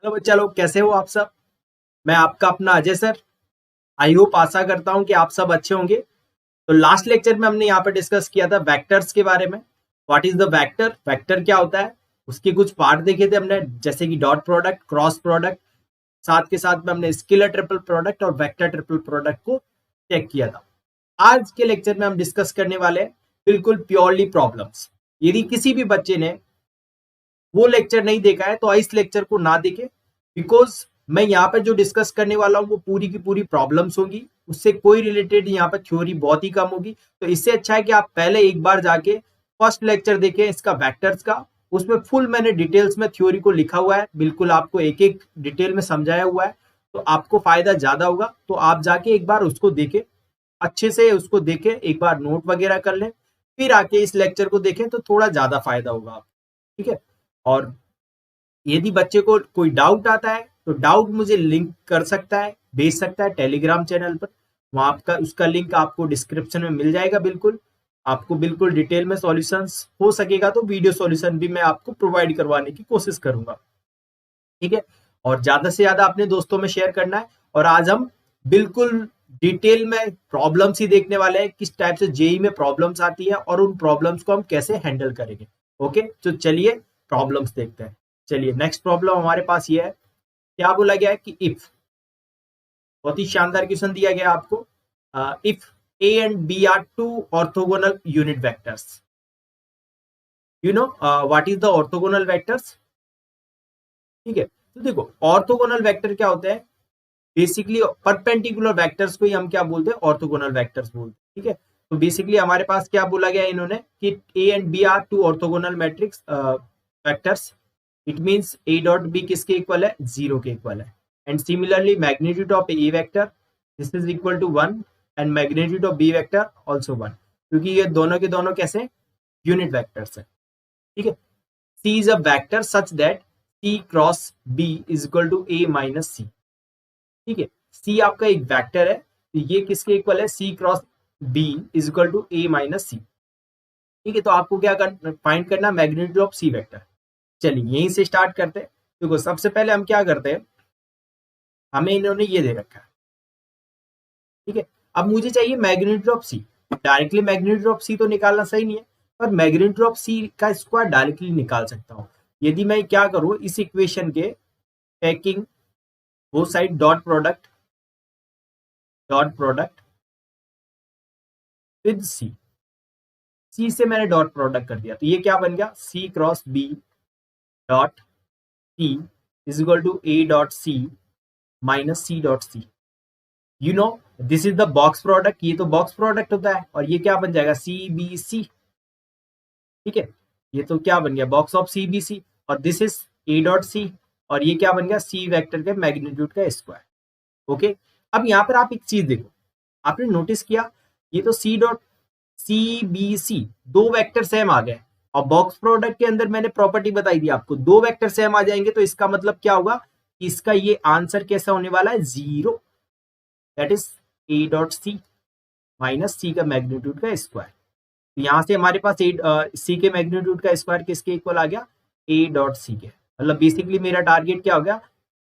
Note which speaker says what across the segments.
Speaker 1: तो बच्चा लोग कैसे हो आप सब। मैं आपका अपना अजय सर। आई होप आशा करता हूं कि आप सब अच्छे होंगे। तो लास्ट लेक्चर में हमने यहाँ पर डिस्कस किया था वेक्टर्स के बारे में। What is the vector, vector क्या होता है, उसके कुछ पार्ट देखे थे हमने, जैसे कि डॉट प्रोडक्ट, क्रॉस प्रोडक्ट, साथ के साथ में हमने स्केलर ट्रिपल प्रोडक्ट और वेक्टर ट्रिपल प्रोडक्ट को चेक किया था। आज के लेक्चर में हम डिस्कस करने वाले हैं बिल्कुल प्योरली प्रॉब्लम्स। यदि किसी भी बच्चे ने वो लेक्चर नहीं देखा है तो इस लेक्चर को ना देखे, बिकॉज मैं यहाँ पर जो डिस्कस करने वाला हूँ वो पूरी की पूरी प्रॉब्लम्स होगी, उससे कोई रिलेटेड यहाँ पर थ्योरी बहुत ही कम होगी। तो इससे अच्छा है कि आप पहले एक बार जाके फर्स्ट लेक्चर देखें इसका वेक्टर्स का। उसमें फुल मैंने डिटेल्स में थ्योरी को लिखा हुआ है, बिल्कुल आपको एक एक डिटेल में समझाया हुआ है, तो आपको फायदा ज्यादा होगा। तो आप जाके एक बार उसको देखें, अच्छे से उसको देखें, एक बार नोट वगैरह कर लें, फिर आके इस लेक्चर को देखें तो थोड़ा ज्यादा फायदा होगा आपको। ठीक है। और यदि बच्चे को कोई डाउट आता है तो डाउट मुझे लिंक कर सकता है, भेज सकता है टेलीग्राम चैनल पर। वहां आपका उसका लिंक आपको डिस्क्रिप्शन में मिल जाएगा। बिल्कुल आपको बिल्कुल डिटेल में सॉल्यूशंस हो सकेगा तो वीडियो सॉल्यूशन भी मैं आपको प्रोवाइड करवाने की कोशिश करूंगा। ठीक है। और ज्यादा से ज्यादा अपने दोस्तों में शेयर करना है। और आज हम बिल्कुल डिटेल में प्रॉब्लम्स ही देखने वाले हैं, किस टाइप से जेई में प्रॉब्लम्स आती है और उन प्रॉब्लम्स को हम कैसे हैंडल करेंगे। ओके, तो चलिए प्रॉब्लम्स देखते हैं। चलिए नेक्स्ट प्रॉब्लम हमारे पास ये है, क्या बोला गया है कि इफ, बहुत ही शानदार क्वेश्चन दिया गया आपको, if A and B are two orthogonal unit vectors, you know what is the orthogonal vectors. ठीक है, तो देखो ऑर्थोगोनल वेक्टर क्या होते हैं, बेसिकली परपेंडिकुलर वेक्टर्स को ही हम क्या बोलते हैं, ऑर्थोगोनल वेक्टर्स बोलते हैं। ठीक है, तो बेसिकली हमारे पास क्या बोला गया इन्होंने कि A and B are two orthogonal matrix vectors, it means A dot B किसके इक्वल है, 0 के इक्वल है। And similarly magnitude of A vector this is equal to 1 and magnitude of B vector also 1, क्योंकि ये दोनों के दोनों कैसे यूनिट वेक्टर्स है। ठीक है, C is a vector such that C cross B is equal to A minus C. ठीक है, सी आपका एक वेक्टर है, तो ये किसके इक्वल है, C cross B is equal to A minus C. ठीक है, तो आपको क्या फाइंड करना, मैग्नीट्यूड ऑफ सी वेक्टर। चलिए यहीं से स्टार्ट करते हैं। देखो सबसे पहले हम क्या करते हैं, हमें इन्होंने ये दे रखा है। ठीक है, अब मुझे चाहिए magnitude of C. Directly magnitude of C तो निकालना सही नहीं है, पर मैग्नीट्यूड ऑफ सी का स्क्वायर डायरेक्टली निकाल सकता हूं। यदि मैं क्या करूं, इस इक्वेशन के टेकिंग वो side dot product with C, C से मैंने डॉट प्रोडक्ट कर दिया, तो ये क्या बन गया, C cross B dot C is equal to A dot C minus C dot C. You know this is the box product, ये तो बॉक्स प्रोडक्ट होता है, और ये क्या बन जाएगा, सी बी सी। ठीक है, ये तो क्या बन गया, box of C B C, और दिस इज ए डॉट सी, और ये क्या बन गया, सी वेक्टर के मैग्नीट्यूड का स्क्वायर। ओके, अब यहाँ पर आप एक चीज देखो, आपने नोटिस किया ये तो सी डॉट सी बी सी दो वेक्टर सेम आ गए, और बॉक्स प्रोडक्ट के अंदर मैंने प्रॉपर्टी बताई थी आपको, दो वेक्टर सेम आ जाएंगे तो इसका मतलब क्या होगा, इसका ये आंसर कैसा होने वाला है, 0, that is A dot C minus C का मैग्नीट्यूड का स्क्वायर। तो यहां से हमारे पास सी के मैग्नीट्यूड का स्क्वायर किसके इक्वल आ गया, ए डॉट सी के। मतलब बेसिकली मेरा टारगेट क्या हो गया,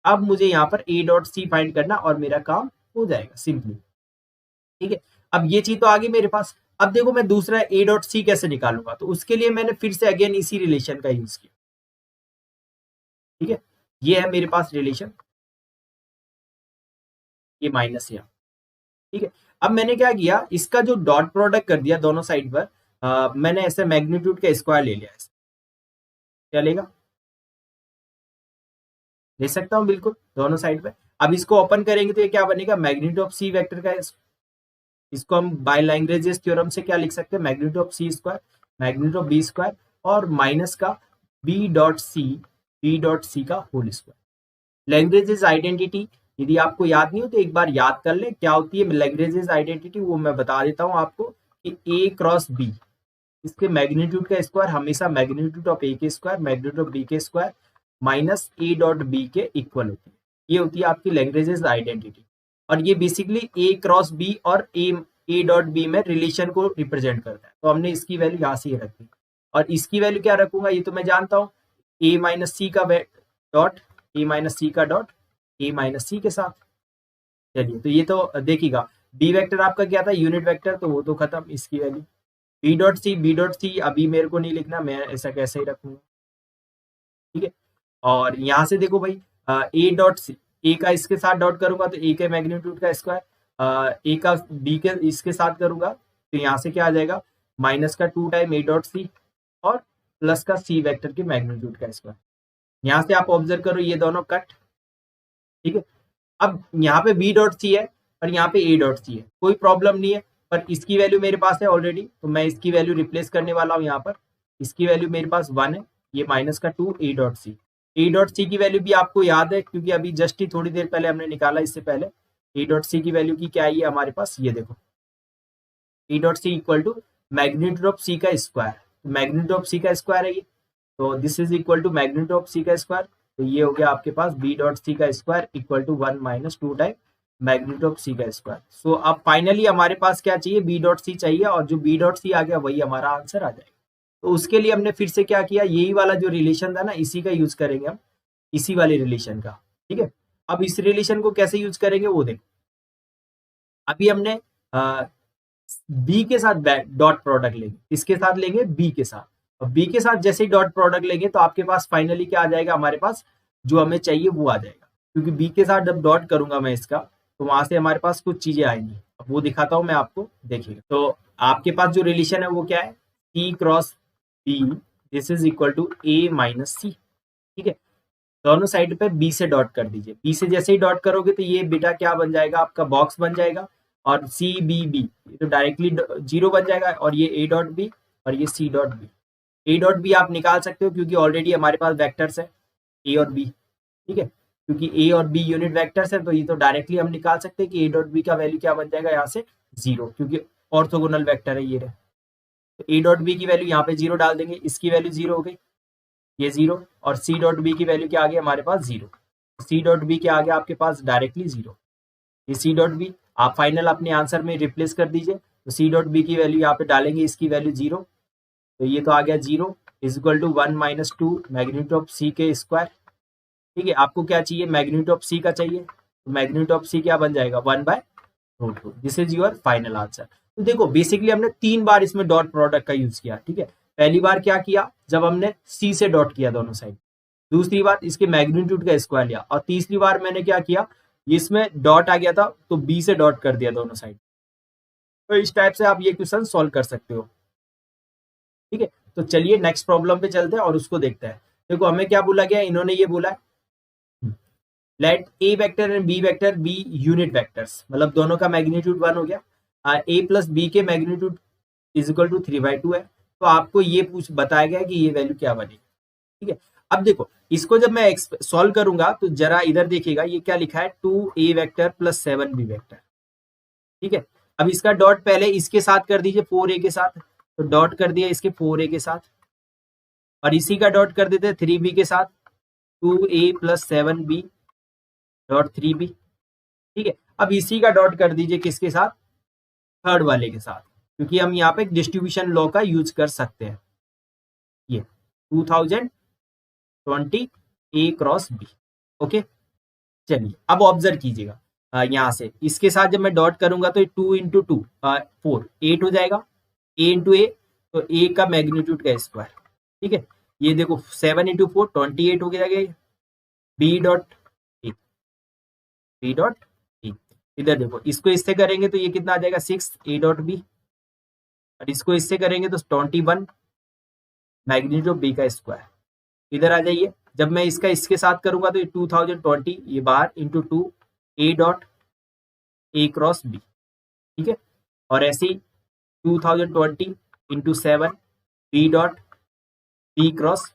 Speaker 1: अब मुझे यहाँ पर ए डॉट सी फाइंड करना और मेरा काम हो जाएगा सिंपली। ठीक है, अब ये चीज तो आ गई मेरे पास। अब देखो मैं दूसरा ए डॉट सी कैसे निकालूंगा, तो उसके लिए मैंने फिर से अगेन इसी रिलेशन का यूज किया। ठीक है, ये है मेरे पास रिलेशन, ये माइनस यहाँ। ठीक है, अब मैंने क्या किया, इसका जो डॉट प्रोडक्ट कर दिया दोनों साइड पर, मैंने ऐसे मैग्नीट्यूड का स्क्वायर ले लिया, ऐसे क्या लेगा, ले सकता हूँ बिल्कुल दोनों साइड पे। अब इसको ओपन करेंगे तो ये क्या बनेगा, मैग्नीट्यूड ऑफ सी वेक्टर का, इसको हम बाय लैग्रेंज थ्योरम से क्या लिख सकते हैं, magnitude of C square magnitude of B square, और माइनस का बी डॉट सी का होल स्क्वायर। लैग्रेंज आइडेंटिटी यदि आपको याद नहीं हो तो एक बार याद कर ले, क्या होती है लैग्रेंज आइडेंटिटी, वो मैं बता देता हूँ आपको कि ए क्रॉस बी, इसके मैग्नीट्यूड का स्क्वायर हमेशा मैग्नीट्यूड ऑफ ए के स्क्वायर मैग्नीट्यूड ऑफ बी के square minus A dot B के इक्वल होती है। ये होती है आपकी लैग्रेंज आइडेंटिटी, और ये बेसिकली ए क्रॉस बी और ए डॉट बी में रिलेशन को रिप्रेजेंट करता है। तो हमने इसकी वैल्यू यहाँ से रख दी, और इसकी वैल्यू क्या रखूंगा, ये तो मैं जानता हूँ, ए माइनस सी का डॉट ए माइनस सी का डॉट ए माइनस सी के साथ। चलिए, तो ये तो देखिएगा, बी वेक्टर आपका क्या था, यूनिट वेक्टर, तो वो तो खत्म, इसकी वैल्यू बी डॉट सी अभी मेरे को नहीं लिखना, मैं ऐसा कैसे ही रखूंगा, ठीक है। और यहाँ से देखो भाई, ए डॉट सी, ए का इसके साथ डॉट करूंगा तो ए के मैग्नीट्यूड का स्क्वायर, ए का बी के इसके साथ करूंगा तो यहाँ से क्या आ जाएगा, माइनस का 2 टाइम ए डॉट सी और प्लस का सी वेक्टर के मैग्नीट्यूड का स्क्वायर। यहाँ से आप ऑब्जर्व करो ये दोनों कट, ठीक है। अब यहाँ पे बी डॉट सी है और यहाँ पे ए डॉट सी है, कोई प्रॉब्लम नहीं है, पर इसकी वैल्यू मेरे पास है ऑलरेडी, तो मैं इसकी वैल्यू रिप्लेस करने वाला हूँ यहाँ पर। इसकी वैल्यू मेरे पास 1 है, ये माइनस का 2 ए डॉट सी। ए डॉट सी की वैल्यू भी आपको याद है, क्योंकि अभी जस्ट ही थोड़ी देर पहले हमने निकाला, इससे पहले ए डॉट सी की वैल्यू की क्या आई है हमारे पास, ये देखो, A dot C equal to magnitude of सी का स्क्वायर, मैग्नीट्यूड ऑफ सी का स्क्वायर है ये, तो this is equal to magnitude of सी का स्क्वायर, तो ये हो गया आपके पास बी डॉट सी का square equal to 1 minus 2 time magnitude of सी का स्क्वायर। सो अब फाइनली हमारे पास क्या चाहिए, बी डॉट सी चाहिए, और जो बी डॉट सी आ गया वही हमारा आंसर आ जाएगा। तो उसके लिए हमने फिर से क्या किया, यही वाला जो रिलेशन था ना, इसी का यूज करेंगे हम, इसी वाले रिलेशन का, ठीक है। अब इस रिलेशन को कैसे यूज करेंगे वो देखो, अभी हमने बी के साथ डॉट प्रोडक्ट लेंगे, इसके साथ लेंगे बी के साथ, और बी के साथ जैसे ही डॉट प्रोडक्ट लेंगे तो आपके पास फाइनली क्या आ जाएगा, हमारे पास जो हमें चाहिए वो आ जाएगा, क्योंकि बी के साथ जब डॉट करूंगा मैं इसका, तो वहां से हमारे पास कुछ चीजें आएंगी, अब वो दिखाता हूं मैं आपको, देखिएगा। तो आपके पास जो रिलेशन है वो क्या है, C cross B, this is equal to A minus C, ठीक है। दोनों साइड पे बी से डॉट कर दीजिए, बी से जैसे ही डॉट करोगे तो ये बेटा क्या बन जाएगा, आपका बॉक्स बन जाएगा, और सी बी बी तो डायरेक्टली 0 बन जाएगा, और ये ए डॉट बी और ये C dot B. A dot B आप निकाल सकते हो क्योंकि ऑलरेडी हमारे पास वेक्टर्स है ए और बी, ठीक है, क्योंकि ए और बी यूनिट वेक्टर्स है, तो ये तो डायरेक्टली हम निकाल सकते हैं कि ए डॉट बी का वैल्यू क्या बन जाएगा यहाँ से 0, क्योंकि ऑर्थोगोनल वेक्टर है ये रहे। तो ए डॉट बी की वैल्यू यहाँ पे 0 डाल देंगे, इसकी वैल्यू 0 हो गई, ये 0, और सी डॉट बी की वैल्यू क्या आ गई हमारे पास 0, सी डॉट बी के आगे आपके पास डायरेक्टली 0, ये सी डॉट बी आप फाइनल अपने आंसर में रिप्लेस कर दीजिए, तो सी डॉट बी की वैल्यू यहाँ पे डालेंगे, इसकी वैल्यू 0, तो ये तो आ गया 0 is equal to 1 minus 2 magnitude of C के स्क्वायर, ठीक है। आपको क्या चाहिए, मैग्नीट्यूड ऑफ सी का चाहिए, तो मैग्नीट्यूड ऑफ सी क्या बन जाएगा 1/√2, this is your final answer. तो देखो बेसिकली हमने 3 बार इसमें डॉट प्रोडक्ट का यूज किया, ठीक है। पहली बार क्या किया, जब हमने सी से डॉट किया दोनों साइड, दूसरी बार इसके मैग्नीट्यूड का स्क्वायर लिया, और तीसरी बार मैंने क्या किया, इसमें डॉट आ गया था तो बी से डॉट कर दिया दोनों साइड। तो इस टाइप से आप ये क्वेश्चन सॉल्व कर सकते हो, ठीक है। तो चलिए नेक्स्ट प्रॉब्लम पे चलते हैं और उसको देखते हैं। देखो हमें क्या बोला गया, इन्होंने ये बोला let A vector and B vector be unit vectors, मतलब दोनों का मैग्नीट्यूड 1 हो गया, ए प्लस बी के मैग्नीट्यूड इज इक्वल टू 3/2 है, तो आपको ये बताया गया कि ये वैल्यू क्या बनेगी, ठीक है। अब देखो इसको जब मैं सॉल्व करूंगा तो जरा इधर देखिएगा, ये क्या लिखा है 2a vector plus 7b vector, ठीक है। अब इसका डॉट पहले इसके साथ कर दीजिए 4a के साथ, तो डॉट कर दिया इसके 4a के साथ, और इसी का डॉट कर देते 3b के साथ, 2a plus 7b dot 3b, ठीक है। अब इसी का डॉट कर दीजिए किसके साथ, थर्ड वाले के साथ, क्योंकि हम यहाँ पे डिस्ट्रीब्यूशन लॉ का यूज कर सकते हैं, ये 2020 a क्रॉस b, ओके। चलिए अब ऑब्जर्व कीजिएगा, यहाँ से इसके साथ जब मैं डॉट करूंगा तो 2 इंटू 2 4 8 हो जाएगा, a इंटू ए, तो a का मैग्नीट्यूड का स्क्वायर, ठीक है। ये देखो 7 इंटू 4 28 हो जाएगा, b डॉट ए, इधर देखो इसको इससे करेंगे तो ये कितना आ जाएगा 6 a डॉट बी, और इसको इससे करेंगे तो 21 मैग्नीट्यूड b का स्क्वायर, इधर आ जाइए, जब मैं इसका इसके साथ करूंगा तो ये 2020 ये बाहर into 2 a dot a cross b, ठीक है। और ऐसे ही 2020 into 7 b dot b cross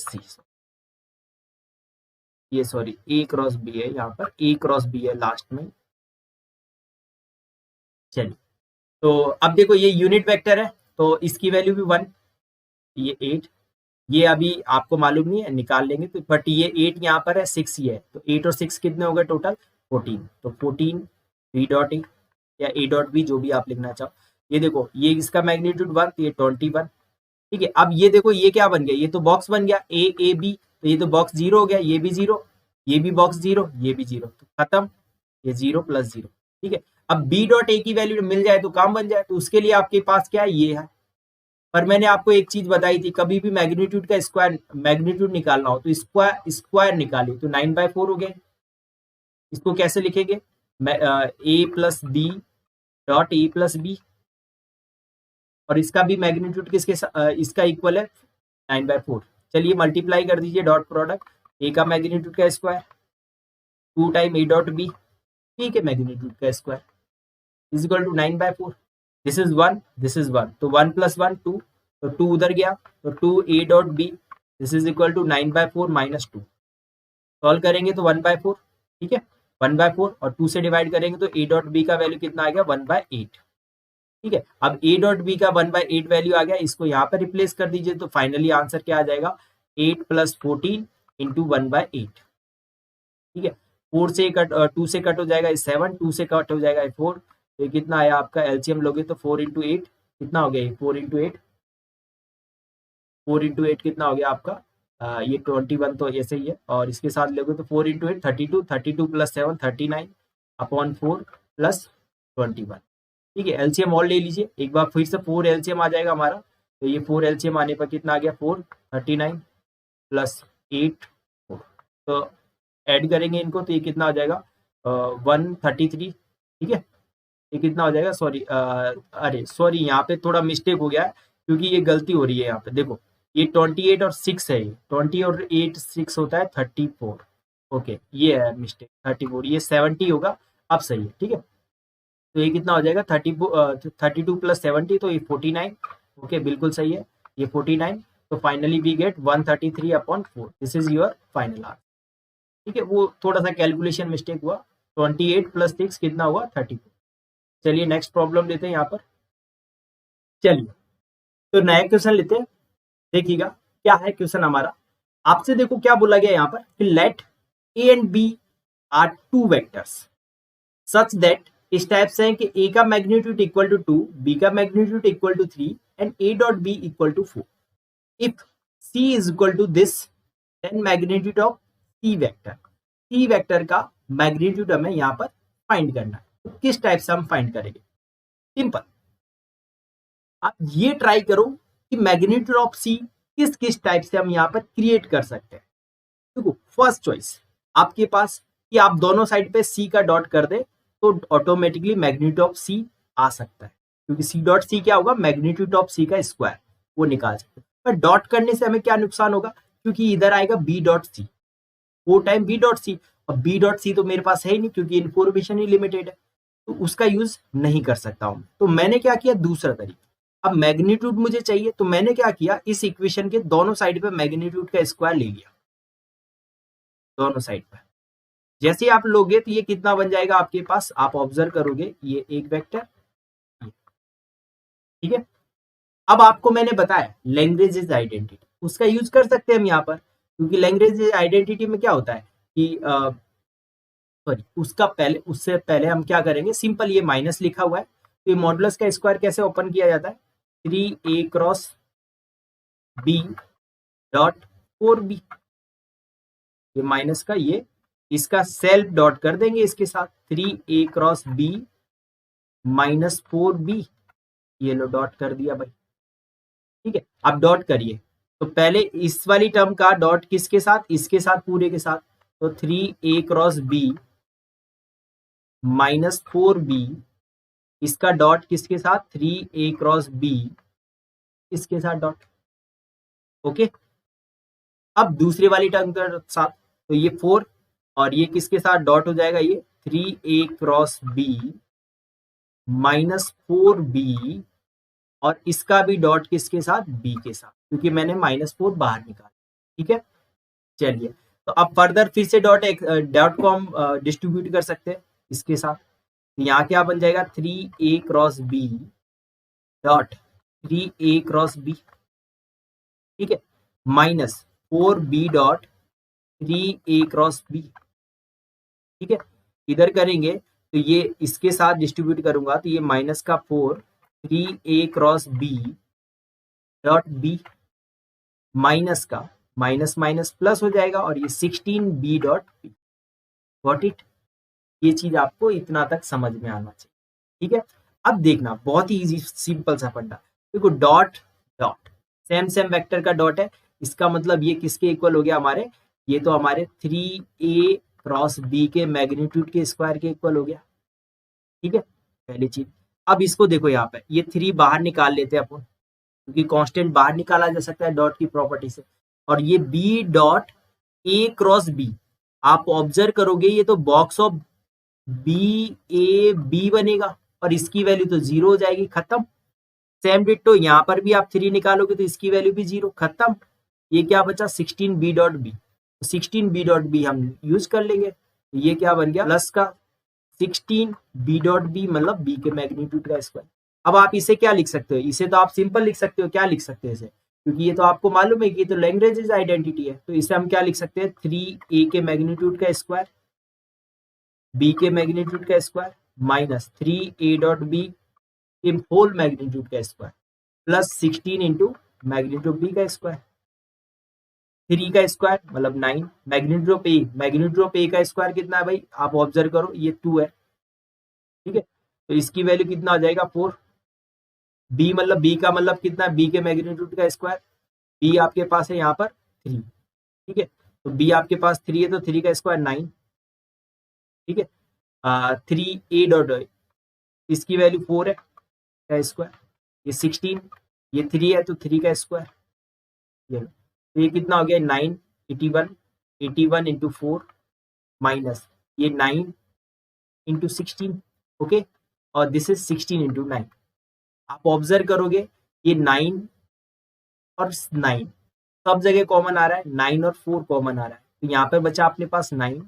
Speaker 1: c, ये सॉरी a क्रॉस b है, यहाँ पर a क्रॉस b है लास्ट में। चलिए तो अब देखो ये यूनिट वेक्टर है, तो इसकी वैल्यू भी 1, ये 8, ये अभी आपको मालूम नहीं है, निकाल लेंगे तो, बट ये 8 यहाँ पर है, 6 ये है, तो 8 और 6 कितने हो गए टोटल 14, तो 14 b डॉट ए या a डॉट b जो भी आप लिखना चाहो। ये देखो ये इसका मैग्नीट्यूड 1, तो ये 21, ठीक है। अब ये देखो ये क्या बन गया, ये तो बॉक्स बन गया a a b, तो ये तो बॉक्स 0 हो गया, ये भी 0, ये भी बॉक्स 0, ये भी 0, तो खत्म, ये 0 प्लस 0। ठीक है, अब बी डॉट ए की वैल्यू मिल जाए तो काम बन जाए, तो उसके लिए आपके पास क्या है, ये है। पर मैंने आपको एक चीज बताई थी, कभी भी मैग्नीट्यूड का स्क्वायर मैग्नीट्यूड निकालना हो तो स्क्वायर स्क्वायर निकालिए, तो 9/4 हो गया। इसको कैसे लिखेंगे, A plus B dot A plus B, और इसका भी मैग्नीट्यूड इसका इक्वल है 9/4। चलिए मल्टीप्लाई कर दीजिए, डॉट प्रोडक्ट, ए का मैग्नीट्यूड का स्क्वायर 2 टाइम ए डॉट बी, ठीक है, मैग्नीट्यूड का square is equal to 9/4। This is 1, this is 1, तो 1 + 1 2, तो 2 उधर गया, तो 2 ए dot B, this is equal to 9/4 - 2। Solve करेंगे तो 1/4, ठीक है, 1/4 और 2 से डिवाइड करेंगे तो ए डॉट बी का वैल्यू कितना आ गया, 1/8। ठीक है, अब ए डॉट बी का 1/8 वैल्यू आ गया, इसको यहाँ पर रिप्लेस कर दीजिए, तो फाइनली आंसर क्या आ जाएगा, 8 + 14 × 1/8। ठीक है, 4 से कट 2 से कट हो जाएगा 7, 2 से कट हो जाएगा 4, तो ये कितना आया आपका, एलसीएम लोगे तो 4 × 8 कितना हो गया, 4 × 8, 4 × 8 कितना हो गया आपका, ये 21 तो ऐसे ही है, और इसके साथ लोगे तो 4 × 8 32, 32 + 7 39/4 + 21। ठीक है, एलसीएम और ले लीजिए एक बार फिर से, 4 एलसीएम आ जाएगा हमारा, तो ये 4 एलसीएम आने पर कितना आ गया, 4 39 + 8 4, तो ऐड करेंगे इनको तो ये कितना हो जाएगा, 133। ठीक है, ये कितना हो जाएगा, सॉरी अरे सॉरी, यहाँ पे थोड़ा मिस्टेक हो गया है, क्योंकि ये गलती हो रही है यहाँ पे, देखो ये 28 और 6 है, 20 और 8 6 होता है 34। ओके, ये है मिस्टेक, 34, ये 70 होगा, अब सही है। ठीक है, तो ये कितना हो जाएगा, 32 + 70, तो ये 49। ओके, बिल्कुल सही है, ये 49, तो finally we get 133/4, this is your final answer. ठीक है, वो थोड़ा सा कैलकुलेशन मिस्टेक हुआ, 28 + 6 कितना हुआ, 34। चलिए नेक्स्ट प्रॉब्लम लेते हैं यहाँ पर। चलिए तो नया क्वेश्चन लेते हैं, देखिएगा क्या है क्वेश्चन हमारा। आपसे देखो क्या बोला गया यहाँ पर कि let a and B are 2 vectors such that, इस टाइप से है कि ए का मैग्नीट्यूड इक्वल टू 2, बी का magnitude equal to 3 and a dot b equal to 4। If c is equal to this, then magnitude of c vector, c vector का magnitude हमें यहाँ पर फाइंड करना है। तो किस टाइप से हम फाइंड करेंगे, सिंपल, आप ये ट्राई करो कि मैग्नीट्यूड ऑफ सी किस किस टाइप से हम यहाँ पर क्रिएट कर सकते हैं। देखो फर्स्ट चॉइस आपके पास कि आप दोनों साइड पे सी का डॉट कर दे तो ऑटोमेटिकली मैग्नीट्यूड ऑफ सी आ सकता है, क्योंकि सी डॉट सी क्या होगा, मैग्नीट्यूड ऑफ सी का स्क्वायर, वो निकाल सकते हैं। पर डॉट करने से हमें क्या नुकसान होगा, क्योंकि इधर आएगा b dot c, 4 time b dot सी, और बी डॉट सी तो मेरे पास है ही नहीं, क्योंकि इन्फॉर्मेशन ही लिमिटेड है, तो उसका यूज नहीं कर सकता हूं। तो मैंने क्या किया, दूसरा तरीका, अब मैग्नीट्यूड मुझे चाहिए, तो मैंने क्या किया, इस इक्वेशन के दोनों साइड पे मैग्नीट्यूड का स्क्वायर ले लिया, दोनों साइड पे। जैसे ही आप लोगे तो ये कितना बन जाएगा आपके पास, आप ऑब्जर्व करोगे, ये एक वेक्टर, ठीक है। अब आपको मैंने बताया लैग्रेंज आइडेंटिटी, उसका यूज कर सकते हैं हम यहाँ पर, क्योंकि लैग्रेंज आइडेंटिटी में क्या होता है कि सॉरी, उससे पहले हम क्या करेंगे, सिंपल ये माइनस लिखा हुआ है, तो ये मॉडुलस का स्क्वायर कैसे ओपन किया जाता है, 3a cross b dot 4b, ये माइनस का ये इसका सेल्फ डॉट कर देंगे इसके साथ, 3a cross b minus 4b, ये लो डॉट कर दिया भाई। ठीक है, अब डॉट करिए, तो पहले इस वाली टर्म का डॉट किसके साथ, इसके साथ, पूरे के साथ, तो 3a cross b minus 4b, इसका डॉट किसके साथ, 3a क्रॉस b, इसके साथ डॉट। ओके, अब दूसरी वाली टर्म के साथ, तो ये 4 और ये किसके साथ डॉट हो जाएगा, ये 3a cross b minus 4b, और इसका भी डॉट किसके साथ, b के साथ, क्योंकि मैंने -4 बाहर निकाला। ठीक है, चलिए तो अब फर्दर फिर से डॉट को हम डिस्ट्रीब्यूट कर सकते हैं इसके साथ, यहाँ क्या बन जाएगा, 3a cross b dot 3a cross b, ठीक है, minus 4b dot 3a cross b। ठीक है, इधर करेंगे तो ये इसके साथ डिस्ट्रीब्यूट करूंगा, तो ये माइनस का 4 3a cross b dot b, minus का माइनस माइनस प्लस हो जाएगा और ये 16b dot B. Got it? ये चीज आपको इतना तक समझ में आना चाहिए, ठीक है। अब देखना बहुत ही इजी सिंपल सा फंडा, देखो dot dot same same vector का डॉट है, इसका मतलब ये किसके इक्वल हो गया हमारे, ये तो हमारे 3a क्रॉस b के मैग्नीट्यूड के स्क्वायर के इक्वल हो गया, ठीक है, पहली चीज। अब इसको देखो यहाँ पे ये 3 बाहर निकाल लेते हैं अपन, क्योंकि कांस्टेंट बाहर निकाला जा सकता है डॉट की प्रॉपर्टी से, और ये b dot a cross b, आप ऑब्जर्व करोगे ये तो box of b a b बनेगा और इसकी वैल्यू तो 0 हो जाएगी, खत्म। सेम डिट्टो यहाँ पर भी आप 3 निकालोगे तो इसकी वैल्यू भी 0, खत्म। ये क्या बचा 16b dot b, 16b dot b हम यूज कर लेंगे, ये क्या बन गया प्लस का 16b डॉट बी मतलब b के मैग्नीट्यूड का स्क्वायर। अब आप इसे क्या लिख सकते हो, इसे तो आप सिंपल लिख सकते हो, क्या लिख सकते हो इसे, क्योंकि ये तो आपको मालूम है कि ये तो लैग्रेंज आइडेंटिटी है, तो इसे हम क्या लिख सकते हैं 3a के मैग्नीट्यूड का स्क्वायर b के मैग्नीट्यूड का square minus 3a dot B के होल मैग्नीट्यूड का square plus 16 into magnitude b का स्क्वायर, 3 का स्क्वायर मतलब 9, मैग्नीट्यूड ऑफ ए का स्क्वायर कितना है भाई, आप ऑब्जर्व करो ये 2 है, ठीक है, तो इसकी वैल्यू कितना हो जाएगा 4। b मतलब b का मतलब कितना है, b के मैग्नीट्यूड का स्क्वायर, b आपके पास है यहाँ पर 3, ठीक है, तो b आपके पास 3 है तो 3 का स्क्वायर 9, ठीक है, 3a डॉट इसकी वैल्यू 4 है का स्क्वायर, ये 16, ये 3 है तो 3 का स्क्वायर, ये तो ये कितना हो गया 9, 81, 81 इंटू 4 माइनस ये 9 इंटू 16, ओके, और दिस इज 16 इंटू 9। आप ऑब्जर्व करोगे ये 9 और 9 सब जगह कॉमन आ रहा है, 9 और 4 कॉमन आ रहा है, तो यहाँ पे बचा अपने पास 9,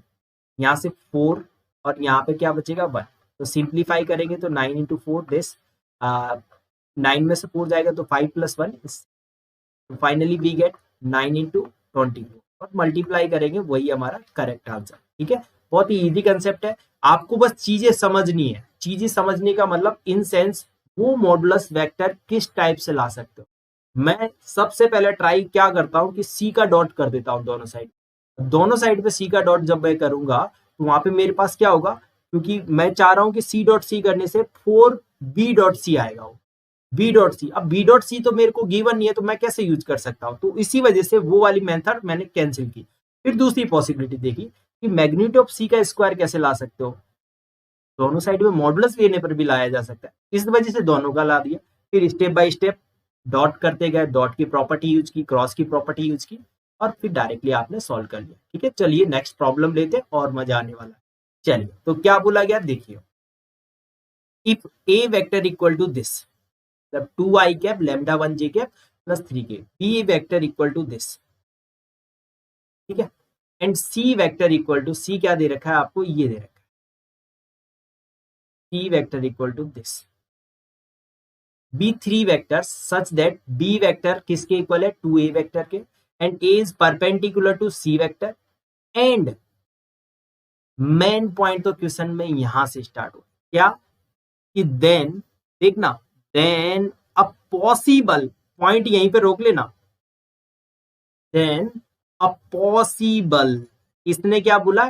Speaker 1: यहाँ से 4 और यहाँ पे क्या बचेगा 1, तो सिंप्लीफाई करेंगे तो 9 इंटू 4 दिस 9 में से 4 जाएगा तो 5 प्लस 1, तो फाइनली वी गेट 9 इंटू 24 और मल्टीप्लाई करेंगे, वही हमारा करेक्ट आंसर, ठीक है। बहुत ही इजी कंसेप्ट है, आपको बस चीजें समझनी है, चीजें समझने का मतलब इन सेंस वो मॉडुलस वेक्टर किस टाइप से ला सकते हो। मैं सबसे पहले ट्राई क्या करता हूँ कि सी का डॉट कर देता हूँ दोनों साइड पे सी का डॉट जब मैं करूंगा तो वहां पे मेरे पास क्या होगा, क्योंकि मैं चाह रहा हूं कि सी डॉट सी करने से 4b डॉट सी आएगा, वो b डॉट सी, अब b डॉट सी तो मेरे को गिवन नहीं है तो मैं कैसे यूज कर सकता हूं, तो इसी वजह से वो वाली मेथड मैंने कैंसिल की। फिर दूसरी पॉसिबिलिटी देखी कि मैग्नीट्यूड ऑफ सी का स्क्वायर कैसे ला सकते हो, दोनों साइड में मॉडुलस लेने पर भी लाया जा सकता है, इस वजह से दोनों का ला दिया। फिर स्टेप बाय स्टेप डॉट करते गए, डॉट की प्रॉपर्टी यूज की, क्रॉस की प्रॉपर्टी यूज की, और फिर डायरेक्टली आपने सॉल्व कर लिया, ठीक है। चलिए नेक्स्ट प्रॉब्लम लेते और मजा आने वाला है। चलिए तो क्या बोला गया देखिए, if A vector equal to this, मतलब 2i cap lambda 1 j cap plus 3k, B vector equal to this, ठीक है, and C vector equal to, C क्या दे रखा है आपको, ये दे रखा है C vector equal to this, B 3 vector such that B vector किसके इक्वल है 2a वेक्टर के, and A is perpendicular to C vector, and main point तो क्वेश्चन में यहां से स्टार्ट हो क्या कि देन, देखना, देन अ पॉसिबल, पॉइंट यहीं पे रोक लेना, देन अ पॉसिबल, इसने क्या बोला,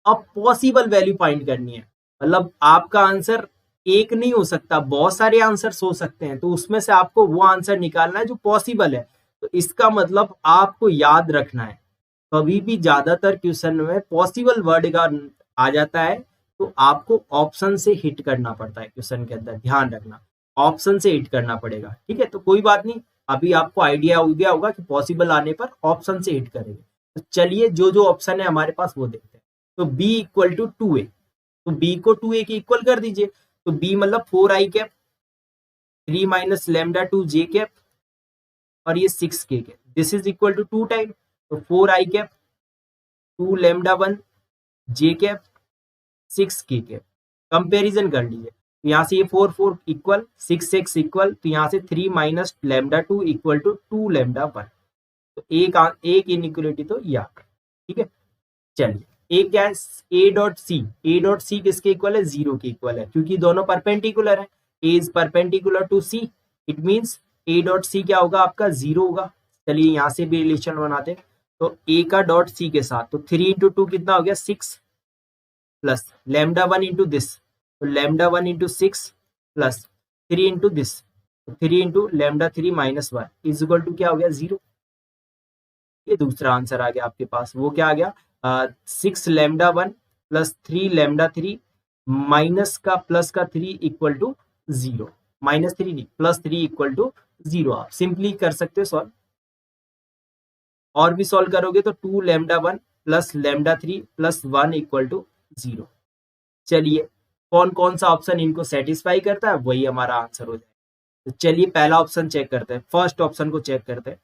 Speaker 1: अ पॉसिबल वैल्यू फाइंड करनी है, मतलब आपका आंसर एक नहीं हो सकता, बहुत सारे आंसर्स हो सकते हैं, तो उसमें से आपको वो आंसर निकालना है जो पॉसिबल है। तो इसका मतलब आपको याद रखना है, कभी भी ज्यादातर क्वेश्चन में पॉसिबल वर्ड का आ जाता है तो आपको ऑप्शन से हिट करना पड़ता है, क्वेश्चन के अंदर ध्यान रखना, ऑप्शन से हिट करना पड़ेगा, ठीक है। तो कोई बात नहीं, अभी आपको आइडिया हो गया होगा कि पॉसिबल आने पर ऑप्शन से हिट करेंगे। तो चलिए जो जो ऑप्शन है हमारे पास वो देखते हैं। तो b इक्वल टू 2a, तो b को 2a के इक्वल कर दीजिए, तो b मतलब 4i cap 3 minus lambda 2 j cap और ये 6k cap, this is equal to 2 time, तो 4i cap 2 lambda 1 j cap 6k cap, comparison कर लीजिए, तो यहाँ से ये 4 4 इक्वल 6 इक्वल, तो यहाँ से 3 minus lambda 2 equal to 2 lambda 1, तो एक इनइक्वालिटी तो ये, ठीक है। चलिए एक क्या है a डॉट सी किसके इक्वल है 0 के इक्वल है, क्योंकि दोनों परपेंडिकुलर है, a is perpendicular to c, it means a dot c क्या होगा आपका 0 होगा। चलिए यहाँ से भी रिलेशन बनाते हैं, तो ए का डॉट सी के साथ, तो 3 इंटू टू कितना हो गया 6 प्लस लैम्डा 1 इंटू दिस, तो lambda 1 into 6 plus 3 into this, 3 into lambda 3 minus 1 is equal to क्या हो गया 0। ये दूसरा आंसर आ गया आपके पास, वो क्या आ गया 6 लैम्डा 1 प्लस 3 लैम्डा 3 माइनस का प्लस का 3 इक्वल टू 0, -3 नहीं +3 इक्वल टू 0। आप सिंपली कर सकते हो सॉल्व, और भी सॉल्व करोगे तो 2 lambda 1 plus lambda 3 plus 1 equal to 0। चलिए कौन कौन सा ऑप्शन इनको सेटिस्फाई करता है वही हमारा आंसर हो जाएगा। तो चलिए पहला ऑप्शन चेक करते हैं, फर्स्ट ऑप्शन को चेक करते हैं।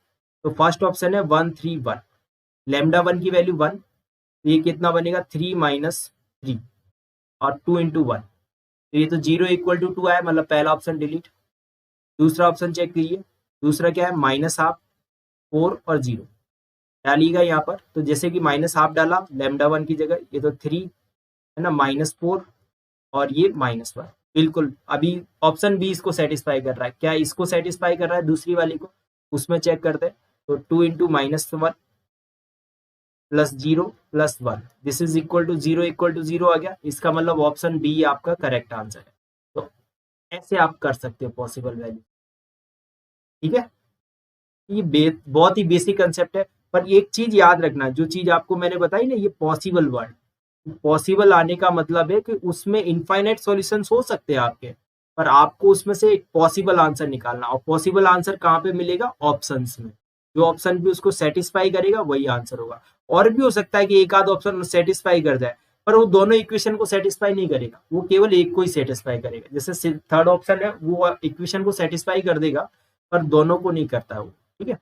Speaker 1: तो फर्स्ट ऑप्शन है 1 3 1, लैम्डा 1 की वैल्यू 1, ये कितना बनेगा 3 माइनस 3 और 2 इंटू 1, तो ये तो 0 इक्वल टू 2 आया, मतलब पहला ऑप्शन डिलीट। दूसरा ऑप्शन चेक कीजिए, दूसरा क्या है -हाफ 4 और 0 डालिएगा यहाँ पर। तो जैसे कि -हाफ डाला लैम्डा 1 की जगह, ये तो 3 है ना, -4 और ये -1, बिल्कुल अभी ऑप्शन बी इसको सेटिस्फाई कर रहा है। क्या इसको सेटिस्फाई कर रहा है दूसरी वाली को, उसमें चेक करते हैं। तो 2 into -1 plus 0 plus 1 this is equal to 0 equal to 0 आ गया। इसका मतलब ऑप्शन बी आपका करेक्ट आंसर है। तो ऐसे आप कर सकते हो पॉसिबल वैल्यू, ठीक है। ये बहुत ही बेसिक कंसेप्ट है, पर एक चीज याद रखना, जो चीज आपको मैंने बताई ना, ये पॉसिबल वर्ड, पॉसिबल आने का मतलब है कि उसमें इनफाइनाइट सॉल्यूशंस हो सकते हैं आपके, पर आपको उसमें से एक पॉसिबल आंसर निकालना, और पॉसिबल आंसर कहाँ पे मिलेगा, ऑप्शंस में। जो ऑप्शन भी उसको सेटिस्फाई करेगा वही आंसर होगा। और भी हो सकता है कि एक आध ऑप्शन सेटिस्फाई कर जाए, पर वो दोनों इक्वेशन को सेटिस्फाई नहीं करेगा, वो केवल एक को ही सेटिस्फाई करेगा। जैसे थर्ड ऑप्शन है, वो इक्वेशन को सेटिस्फाई कर देगा पर दोनों को नहीं करता है वो, ठीक है,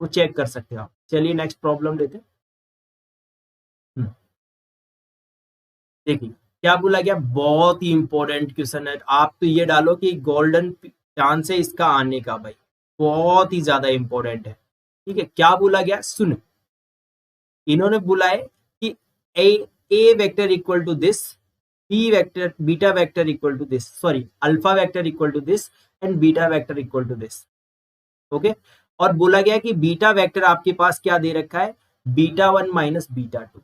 Speaker 1: वो चेक कर सकते हो आप। चलिए नेक्स्ट प्रॉब्लम लेते हैं। देखिए क्या बोला गया, बहुत ही इंपॉर्टेंट क्वेश्चन है। आप तो ये डालो कि गोल्डन चांस है इसका आने का, भाई बहुत ही ज्यादा इंपॉर्टेंट है, ठीक है। क्या बोला गया सुन, इन्होंने बोला है कि A vector equal to this, B vector beta vector equal to this, sorry alpha vector equal to this and beta vector equal to this, okay. और बोला गया कि बीटा वेक्टर आपके पास क्या दे रखा है, β1 minus β2,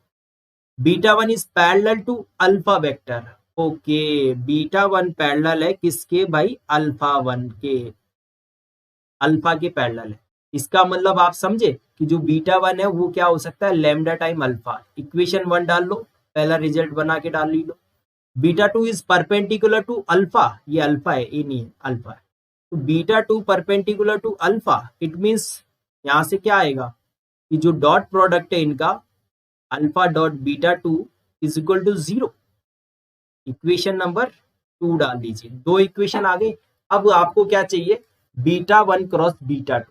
Speaker 1: β1 is parallel to alpha vector, okay. β1 parallel है किसके भाई, अल्फा 1 के, अल्फा के पैरेलल है। इसका मतलब आप समझे कि जो β1 है वो क्या हो सकता है, लैम्डा टाइम अल्फा। इक्वेशन 1 डाल लो, पहला रिजल्ट बना के डाल लो। β2 इज परपेंडिकुलर टू अल्फा, ये अल्फा है, ये नहीं है, अल्फा है। तो β2 perpendicular to alpha, it means यहां से क्या आएगा कि जो डॉट प्रोडक्ट है इनका, alpha dot β2 is equal to 0। Equation number 2 डाल दीजिए, दो इक्वेशन आ गई। अब आपको क्या चाहिए, β1 क्रॉस β2।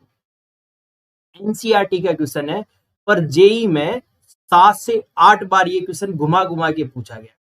Speaker 1: एनसीईआरटी का क्वेश्चन है, पर जेई में 7 से 8 बार ये क्वेश्चन घुमा घुमा के पूछा गया।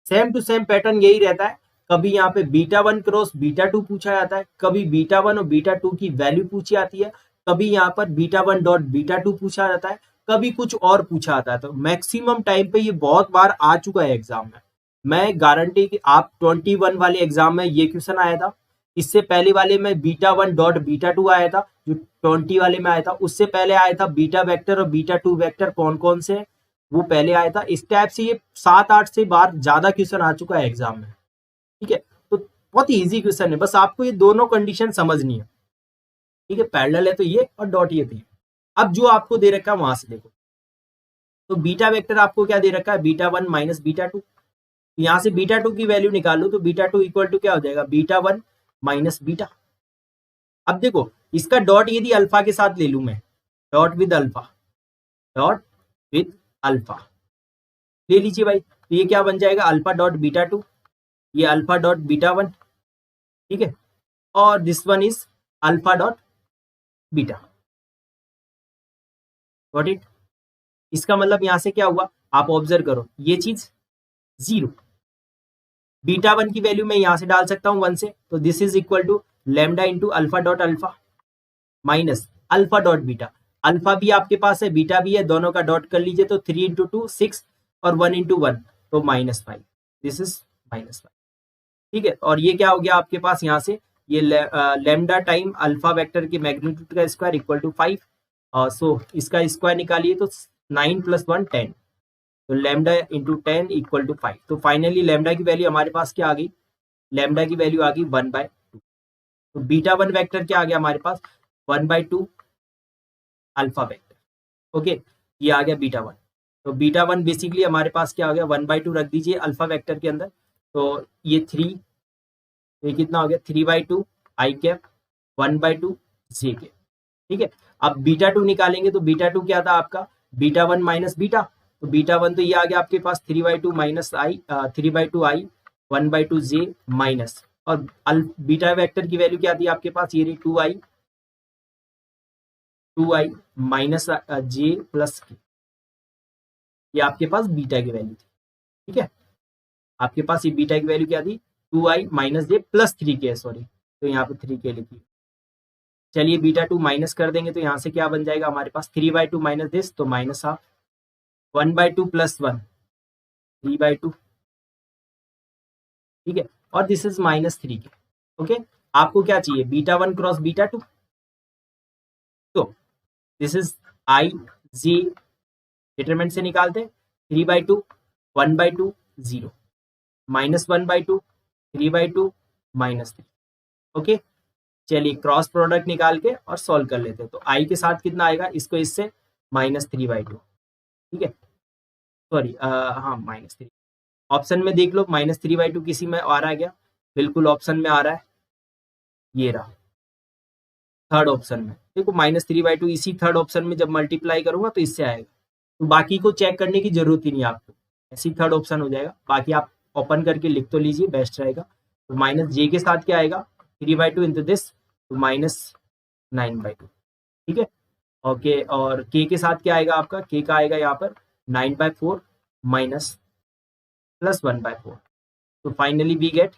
Speaker 1: सेम टू सेम पैटर्न यही रहता है, कभी यहाँ पे β1 क्रॉस β2 पूछा जाता है, कभी β1 और β2 की वैल्यू पूछी जाती है, कभी यहाँ पर β1 डॉट β2 पूछा जाता है, कभी कुछ और पूछा जाता है। तो मैक्सिमम टाइम पे ये बहुत बार आ चुका है एग्जाम में। मैं गारंटी कि आप 21 वाले एग्जाम में ये क्वेश्चन आया था, इससे पहले वाले में β1 डॉट β2 आया था, जो 20 वाले में आया था। उससे पहले आया था बीटा वेक्टर और β2 वेक्टर कौन कौन से, वो पहले आया था। इस टाइप से ये 7-8 से बार ज्यादा क्वेश्चन आ चुका है एग्जाम में, ठीक है। तो बहुत ही इजी क्वेश्चन है, बस आपको ये दोनों कंडीशन समझनी है, ठीक है। पैरेलल है तो ये, और डॉट ये तो ये। अब जो आपको दे रखा है वहां से देखो, तो बीटा वेक्टर आपको क्या दे रखा है, β1 माइनस β2। यहाँ से β2 की वैल्यू निकालो तो β2 इक्वल टू क्या हो जाएगा, β1 माइनस बीटा। अब देखो इसका डॉट यदि अल्फा के साथ ले लू मैं, dot with alpha, dot with alpha ले लीजिए भाई, तो ये क्या बन जाएगा, अल्फा डॉट β2, ये अल्फा डॉट β1, ठीक है, और this one is alpha dot beta, got it. इसका मतलब यहां से क्या हुआ, आप ऑब्जर्व करो, ये चीज 0, β1 की वैल्यू मैं यहां से डाल सकता हूं 1 से, तो this is equal to lambda into alpha dot alpha minus alpha dot beta. Alpha भी आपके पास है, बीटा भी है, दोनों का डॉट कर लीजिए, तो 3 इंटू 2 6 और 1 इंटू 1 तो -5, दिस इज -5, ठीक है। और ये क्या हो गया आपके पास, यहाँ से ये लैम्डा टाइम अल्फा वेक्टर के मैग्नीट्यूड का स्क्वायर इक्वल टू 5, सो इसका स्क्वायर निकालिए तो 9 + 1 10, तो लैम्डा इंटू 10 इक्वल टू 5। तो फाइनली लैम्डा की वैल्यू हमारे पास क्या आ गई, लैम्डा की वैल्यू आ गई 1/2। तो बीटा 1 वेक्टर क्या आ गया हमारे पास, 1/2 अल्फा वेक्टर। ओके, ये आ गया बीटा 1। तो बीटा 1 बेसिकली हमारे पास क्या आ गया, 1/2 रख दीजिए अल्फा वेक्टर के अंदर, तो ये 3, ये कितना हो गया 3/2 आई कैप 1/2 जे के। ठीक है, अब बीटा 2 निकालेंगे तो बीटा 2 क्या था आपका, बीटा 1 माइनस बीटा, तो बीटा 1 तो ये आ गया आपके पास 3/2 माइनस आई 3/2 आई 1/2 जे माइनस, और बीटा वेक्टर की वैल्यू क्या थी आपके पास, ये रही 2i माइनस जे प्लस के, ये आपके पास बीटा की वैल्यू थी। ठीक है, आपके पास ये बीटा की वैल्यू क्या थी, 2i माइनस जे प्लस 3k, सॉरी, तो यहाँ पे 3k लिखी। चलिए बीटा 2 माइनस कर देंगे तो यहाँ से क्या बन जाएगा हमारे पास, 3/2 माइनस दिस, तो माइनस हाफ, 1/2 + 1 3/2। ठीक है, और दिस इज -3k। ओके, आपको क्या चाहिए, बीटा 1 क्रॉस बीटा 2, तो this is I J, determinant से निकालते हैं, 3/2 1/2 0 -1/2 3/2 -3। ओके, चलिए क्रॉस प्रोडक्ट निकाल के और सॉल्व कर लेते हैं। तो आई के साथ कितना आएगा, इसको इससे -3/2। ठीक है, सॉरी हाँ -3, ऑप्शन में देख लो -3/2 किसी में आ रहा है क्या, बिल्कुल ऑप्शन में आ रहा है, ये रहा थर्ड ऑप्शन में, देखो -3/2 इसी थर्ड ऑप्शन में जब मल्टीप्लाई करूंगा तो इससे आएगा, तो बाकी को चेक करने की जरूरत ही नहीं आपको, ऐसी थर्ड ऑप्शन हो जाएगा। बाकी आप ओपन करके लिख तो लीजिए, बेस्ट रहेगा। तो माइनस जे के साथ क्या आएगा, 3/2 इंटू दिस, तो -9/2। ठीक है, ओके, और के के साथ क्या आएगा आपका, के का आएगा यहाँ पर 9/4 माइनस प्लस 1/4, तो फाइनली वी गेट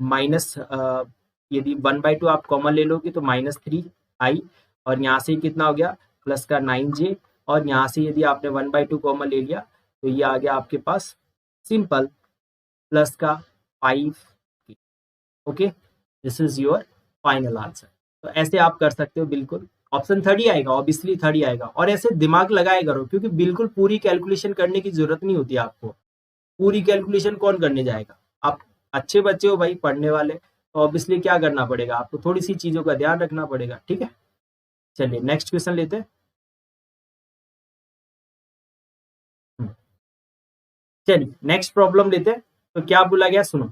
Speaker 1: माइनस, यदि 1/2 आप कॉमन ले लोगे तो -3i, और यहाँ से कितना हो गया प्लस का 9j, और यहाँ से यदि आपने 1/2 कॉमन ले लिया तो ये आ गया आपके पास सिंपल प्लस का 5k। Okay, this is your final answer. तो ऐसे आप कर सकते हो, बिल्कुल ऑप्शन 3 ही आएगा, ऑब्वियसली 3 ही आएगा, और ऐसे दिमाग लगाए करो, क्योंकि बिल्कुल पूरी कैलकुलेशन करने की जरूरत नहीं होती आपको, पूरी कैलकुलेशन कौन करने जाएगा, आप अच्छे बच्चे हो भाई पढ़ने वाले, तो ऑब्वियसली क्या करना पड़ेगा आपको, थोड़ी सी चीजों का ध्यान रखना पड़ेगा। ठीक है, चलिए नेक्स्ट क्वेश्चन लेते हैं। चलिए नेक्स्ट प्रॉब्लम लेते हैं। तो क्या बोला गया, सुनो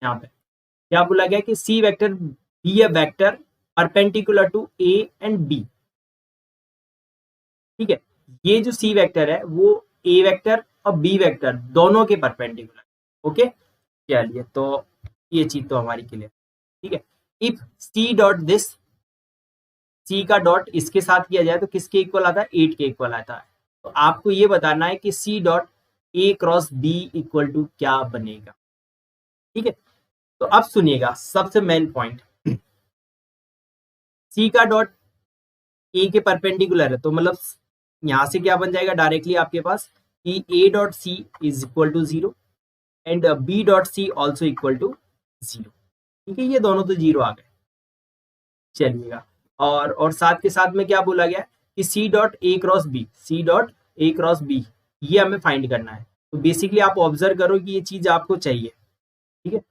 Speaker 1: यहाँ पे क्या बोला गया कि C vector B A vector perpendicular to A and B. ठीक है, ये जो सी वेक्टर है वो ए वेक्टर और बी वेक्टर दोनों के परपेंडिकुलर। ओके, चलिए तो ये चीज तो हमारी क्लियर। ठीक है, इफ सी डॉट दिस, सी का डॉट इसके साथ किया जाए तो किसके इक्वल आता है, 8 के इक्वल आता है। तो आपको ये बताना है कि c dot A cross b equal to क्या बनेगा। ठीक है, तो अब सुनिएगा सबसे मेन पॉइंट, सी का डॉट ए के परपेंडिकुलर है, तो मतलब यहां से क्या बन जाएगा डायरेक्टली आपके पास कि a dot C is equal to 0 and b dot c also equal to 0। ठीक है, ये दोनों तो 0 आ गए। चलिएगा, और साथ के साथ में क्या बोला गया कि सी डॉट ए क्रॉस बी, सी डॉट ए क्रॉस बी, ये हमें फाइंड करना है। तो बेसिकली आप ऑब्जर्व करो कि ये चीज आपको चाहिए। ठीक है,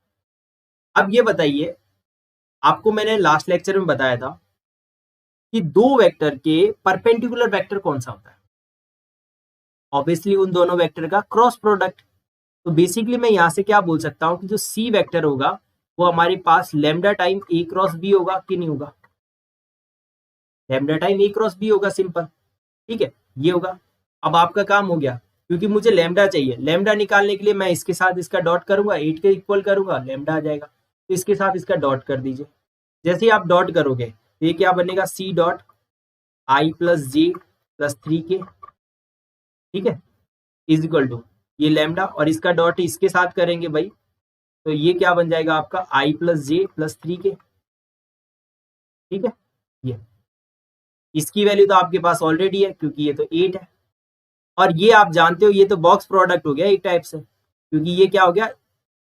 Speaker 1: अब ये बताइए, आपको मैंने लास्ट लेक्चर में बताया था कि दो वेक्टर के परपेंडिकुलर वेक्टर कौन सा होता है, ऑब्वियसली उन दोनों वेक्टर का क्रॉस प्रोडक्ट। तो बेसिकली मैं यहां से क्या बोल सकता हूं कि जो सी वेक्टर होगा वो हमारे पास लेमडा टाइम ए क्रॉस बी होगा कि नहीं होगा, लेमडा टाइम ए क्रॉस बी होगा, सिंपल। ठीक है, ये होगा। अब आपका काम हो गया, क्योंकि मुझे लेमडा चाहिए, लेमडा निकालने के लिए मैं इसके साथ इसका डॉट करूंगा, 8 के इक्वल करूंगा, लेमडा आ जाएगा, तो इसके साथ इसका डॉट कर दीजिए। जैसे ही आप डॉट करोगे तो ये क्या बनेगा, c dot i plus j plus 3k। ठीक है, इज इक्वल टू ये लेमडा, और इसका डॉट इसके साथ करेंगे भाई, तो ये क्या बन जाएगा आपका आई प्लस जे प्लस 3k। ठीक है, ये इसकी वैल्यू तो आपके पास ऑलरेडी है क्योंकि ये तो 8 है, और ये आप जानते हो ये तो बॉक्स प्रोडक्ट हो गया एक टाइप से, क्योंकि ये क्या हो गया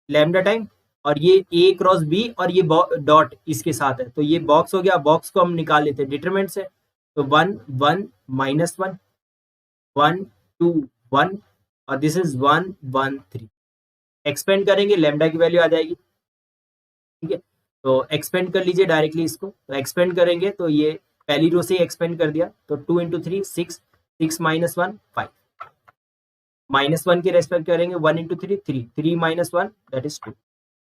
Speaker 1: लैम्डा टाइम, और ये ए क्रॉस बी और ये डॉट इसके साथ है, तो ये बॉक्स हो गया। बॉक्स को हम निकाल लेते हैं डिटरमिनेंट से, तो 1 1 माइनस 1 1 2 1 और दिस इज 1 1 3। एक्सपेंड करेंगे लैम्डा की वैल्यू आ जाएगी, ठीक है। तो एक्सपेंड कर लीजिए डायरेक्टली इसको, तो एक्सपेंड करेंगे तो ये पहली रो से ही एक्सपेंड कर दिया, तो 2 इंटू 3 6, 6 माइनस 1 5, माइनस 1 के रेस्पेक्ट करेंगे 1 into 3 3, 3 minus 1 that is 2,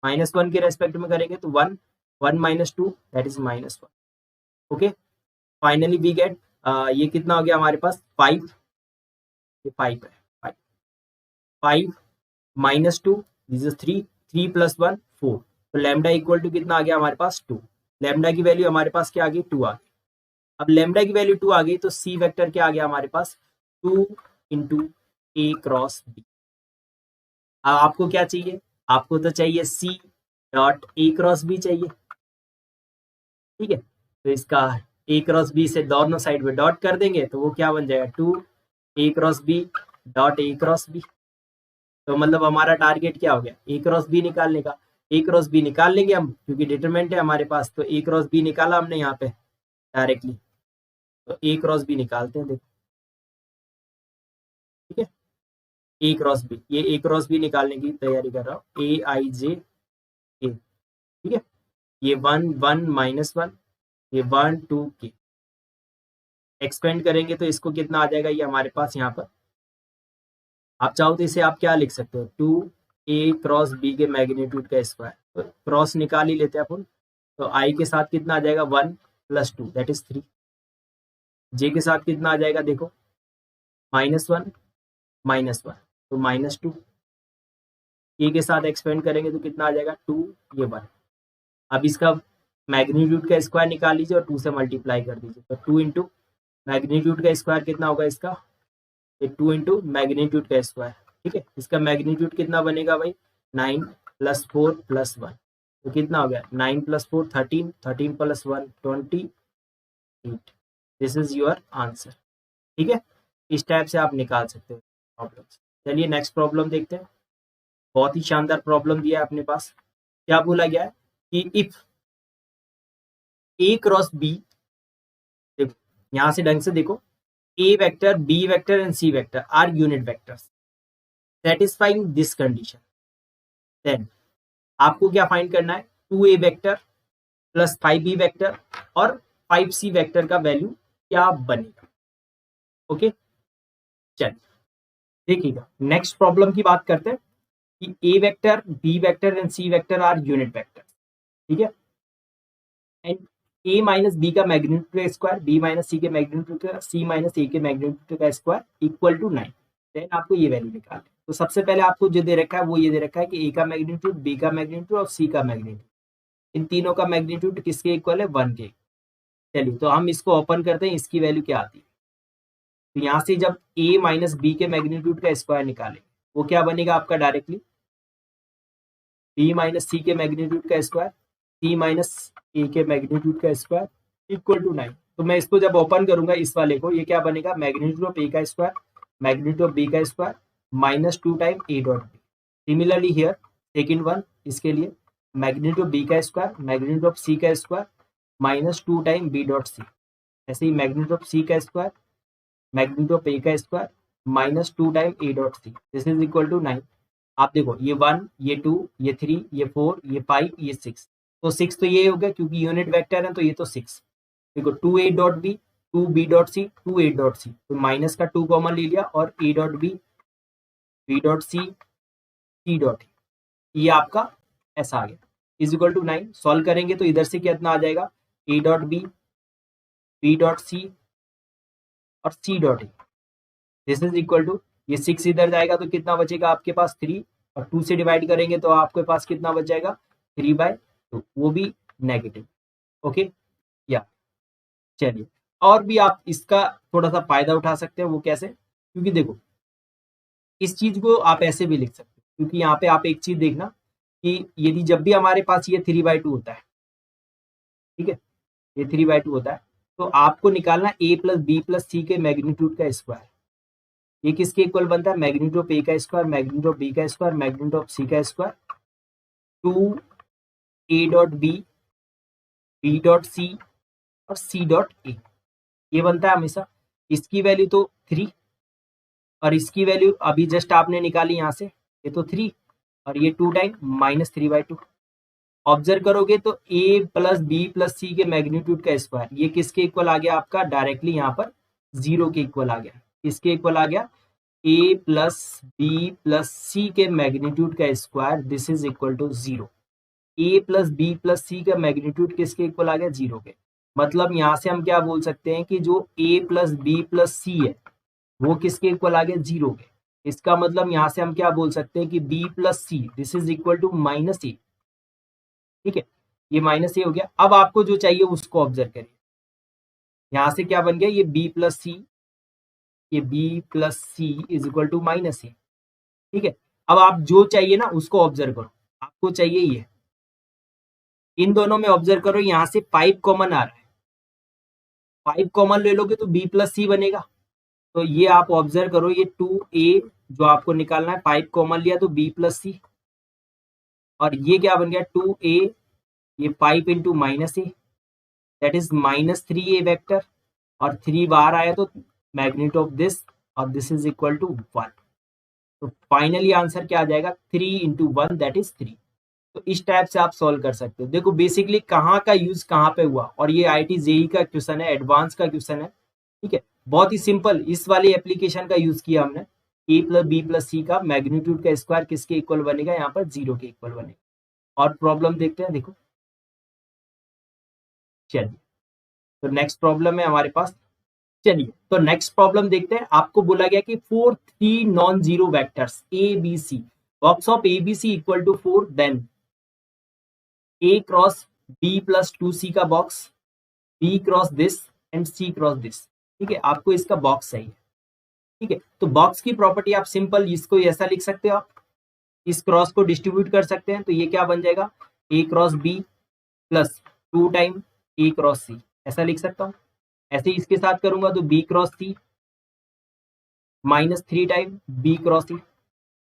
Speaker 1: minus 1 के रेस्पेक्ट में करेंगे तो 1 1 minus 2 that is minus 1। Okay, finally we get ये कितना हो गया हमारे पास 5, ये 5 है, 5 5 माइनस 2 दिस इज 3, 3 प्लस 1 4, तो लैम्डा इक्वल टू कितना आ गया हमारे पास 2। लैम्डा की वैल्यू हमारे पास क्या आ गई 2 आ गई। अब लैम्डा की वैल्यू 2 आ गई तो सी वेक्टर क्या आ गया हमारे पास 2 इंटू ए क्रॉस बी। अब आपको क्या चाहिए, आपको तो चाहिए सी डॉट ए क्रॉस बी चाहिए, ठीक है। तो इसका ए क्रॉस बी से दोनों साइड में डॉट कर देंगे तो वो क्या बन जाएगा 2 A cross B dot A cross B. तो मतलब हमारा टारगेट क्या हो गया ए क्रॉस बी निकालने का। ए क्रॉस बी निकाल लेंगे हम क्योंकि डिटरमिनेंट है हमारे पास, तो ए क्रॉस बी निकाला हमने यहाँ पे डायरेक्टली, तो ए क्रॉस बी निकालते हैं देखो, ठीक है। ए क्रॉस बी, ये ए क्रॉस बी निकालने की तैयारी कर रहा हूँ, ए आई जे ए, ठीक है। ये 1 1 माइनस 1, ये 1 2 के, एक्सपेंड करेंगे तो इसको कितना आ जाएगा ये हमारे पास यहाँ पर। आप चाहो तो इसे आप क्या लिख सकते हो 2 ए क्रॉस बी के मैग्नीट्यूड का स्क्वायर, तो क्रॉस निकाल ही लेते हैं अपन। तो आई के साथ कितना आ जाएगा 1 प्लस 2 दैट इज 3, जे के साथ कितना आ जाएगा देखो -1 -1 तो -2, ए के साथ एक्सपेंड करेंगे तो कितना आ जाएगा 2 ये 1। अब इसका मैग्नीट्यूड का स्क्वायर निकाल लीजिए और 2 से मल्टीप्लाई कर दीजिए, तो 2 इंटू मैग्नीट्यूड का स्क्वायर कितना होगा इसका, ये 2 इंटू मैग्नीट्यूड का स्क्वायर, ठीक है। इसका मैग्नीट्यूड कितना बनेगा भाई 9 प्लस 4 प्लस 1, तो कितना हो गया 9 plus 4 13, 13 plus 1 28, this is your answer, ठीक है। इस टाइप से आप निकाल सकते हो प्रॉब्लम। चलिए नेक्स्ट प्रॉब्लम देखते हैं। बहुत ही शानदार प्रॉब्लम दिया है अपने पास। क्या बोला गया है कि इफ ए क्रॉस बी, देखो यहां से ढंग से देखो, A vector B vector and C vector are unit vectors satisfying this condition, then आपको क्या फाइंड करना है 2a vector plus 5b vector और 5c वेक्टर का वैल्यू क्या बनेगा। ओके, चलिए देखिएगा नेक्स्ट प्रॉब्लम की बात करते हैं कि A vector B vector and C vector are unit vector, ठीक है। एंड ए माइनस बी का मैग्नीट्यूड का स्क्वायर, बी माइनस सी के मैग्नीट्यूड का, सी माइनस ए के मैग्नीट्यूड का स्क्वायर इक्वल टू 9, देन आपको ये वैल्यू निकालना है। तो सबसे पहले आपको जो दे रखा है वो ये दे रखा है कि ए का मैग्नीट्यूड, बी का मैग्नीट्यूड और सी का मैग्नीट्यूड, इन तीनों का मैग्नीट्यूड किसके इक्वल है 1 के। चलिए तो हम इसको ओपन करते हैं, इसकी वैल्यू क्या आती है। तो यहाँ से जब ए माइनस बी के मैग्नीट्यूड का स्क्वायर निकालें वो क्या बनेगा आपका डायरेक्टली बी माइनस सी के मैग्नीट्यूड का स्क्वायर, सी माइनस ए के मैग्नीट्यूड का स्क्वायर इक्वल टू 9। तो मैं इसको जब ओपन करूंगा इस वाले को, ये क्या बनेगा मैग्नीट्यूड ऑफ ए का स्क्वायर मैग्नीट्यूड ऑफ बी का square -2 time A dot b. Similarly here second one, इसके लिए मैग्नीट्यूड ऑफ बी का स्क्वायर मैग्नीट्यूड ऑफ सी का square -2 time b dot c. ऐसे ही मैग्नीट्यूड ऑफ सी का स्क्वायर मैग्नीट्यूड ऑफ ए का square -2 time A dot c, this is equal to 9। आप देखो ये 1 ये 2 ये 3 ये 4 ये 5 ये 6, तो 6 तो ये हो गया क्योंकि यूनिट वेक्टर है, तो ये तो 6। देखो 2 ए dot b 2 b dot c 2 ए डॉट सी, तो माइनस का 2 कॉमन ले लिया और a dot b b dot c c dot, ये आपका ऐसा आ गया इज इक्वल टू 9। सॉल्व करेंगे तो इधर से कितना आ जाएगा ए डॉट बी डॉट सी और सी dot A, this is equal to ये 6 इधर जाएगा तो कितना बचेगा आपके पास 3, और 2 से डिवाइड करेंगे तो आपके पास कितना बच जाएगा 3/2, वो भी नेगेटिव। ओके या चलिए और भी आप इसका थोड़ा सा फायदा उठा सकते हैं, वो कैसे, क्योंकि देखो इस चीज को आप ऐसे भी लिख सकते हो, क्योंकि यहाँ पे आप एक चीज देखना कि यदि जब भी हमारे पास ये 3/2 होता है, ठीक है, ये 3/2 होता है, तो आपको निकालना a plus B plus C के मैग्नीट्यूड का स्क्वायर। ये किसके इक्वल बनता है मैग्नीट्यूड ऑफ ए का स्क्वायर मैग्नीट्यूड ऑफ बी का स्क्वायर मैग्नीट्यूड ऑफ सी का स्क्वायर 2 ए डॉट बी डॉट सी और सी डॉट ए। ये बनता है हमेशा। इसकी वैल्यू तो 3 और इसकी वैल्यू अभी जस्ट आपने निकाली यहाँ से, ये तो 3 और ये 2 टाइम -3/2। ऑब्जर्व करोगे तो a plus B plus C के मैग्नीट्यूड का स्क्वायर ये किसके इक्वल आ गया आपका, डायरेक्टली यहाँ पर 0 के इक्वल आ गया। किसके इक्वल आ गया, a plus B plus C के मैग्नीट्यूड का square, this is equal to 0। a plus B plus C का मैग्नीट्यूड किसके इक्वल आ गया, 0 के। मतलब यहाँ से हम क्या बोल सकते हैं कि जो a प्लस बी प्लस सी है वो किसके इक्वल आ गया, 0 के। इसका मतलब यहाँ से हम क्या बोल सकते हैं कि b plus c this is equal to -a। ठीक है, ये -a हो गया। अब आपको जो चाहिए उसको ऑब्जर्व करिए, यहाँ से क्या बन गया, ये b प्लस सी, ये b plus c is equal to -a। ठीक है, अब आप जो चाहिए ना उसको ऑब्जर्व करो, आपको चाहिए ये, इन दोनों में ऑब्जर्व करो, यहाँ से 5 कॉमन आ रहा है, 5 कॉमन ले लोगे तो b प्लस सी बनेगा। तो ये आप ऑब्जर्व करो, ये 2a जो आपको निकालना है, 5 कॉमन लिया तो b प्लस सी, और ये क्या बन गया 2a, ये 5 into -a that is -3a vector, और 3 बाहर आया तो मैग्नीट्यूड ऑफ दिस, और दिस इज इक्वल टू 1। तो फाइनली आंसर क्या आ जाएगा, 3 इंटू 1 दैट इज 3। तो इस टाइप से आप सॉल्व कर सकते हो। देखो बेसिकली कहाँ का यूज कहाँ पे हुआ, और ये IIT JEE का क्वेश्चन है, एडवांस का क्वेश्चन है। ठीक है, बहुत ही सिंपल, इस वाले एप्लीकेशन का यूज किया हमने। a plus B plus C का मैग्नीट्यूड का स्क्वायर किसके इक्वल बनेगा, यहाँ पर 0 के इक्वल बनेगा। और प्रॉब्लम देखते हैं, देखो चलिए, तो नेक्स्ट प्रॉब्लम है हमारे पास। चलिए तो नेक्स्ट प्रॉब्लम देखते हैं। आपको बोला गया कि 4 3 non zero vectors a b c, box of a b c equal to 4, then a cross b plus 2c का box, b cross this and c cross this. ठीक है, आपको इसका बॉक्स चाहिए। ठीक है, तो बॉक्स की प्रॉपर्टी आप सिंपल इसको ऐसा लिख सकते हो, आप इस क्रॉस को डिस्ट्रीब्यूट कर सकते हैं। तो ये क्या बन जाएगा, ए क्रॉस बी प्लस 2 टाइम ए क्रॉस सी, ऐसा लिख सकता हूँ। ऐसे ही इसके साथ करूंगा तो B cross C -3 time B cross सी,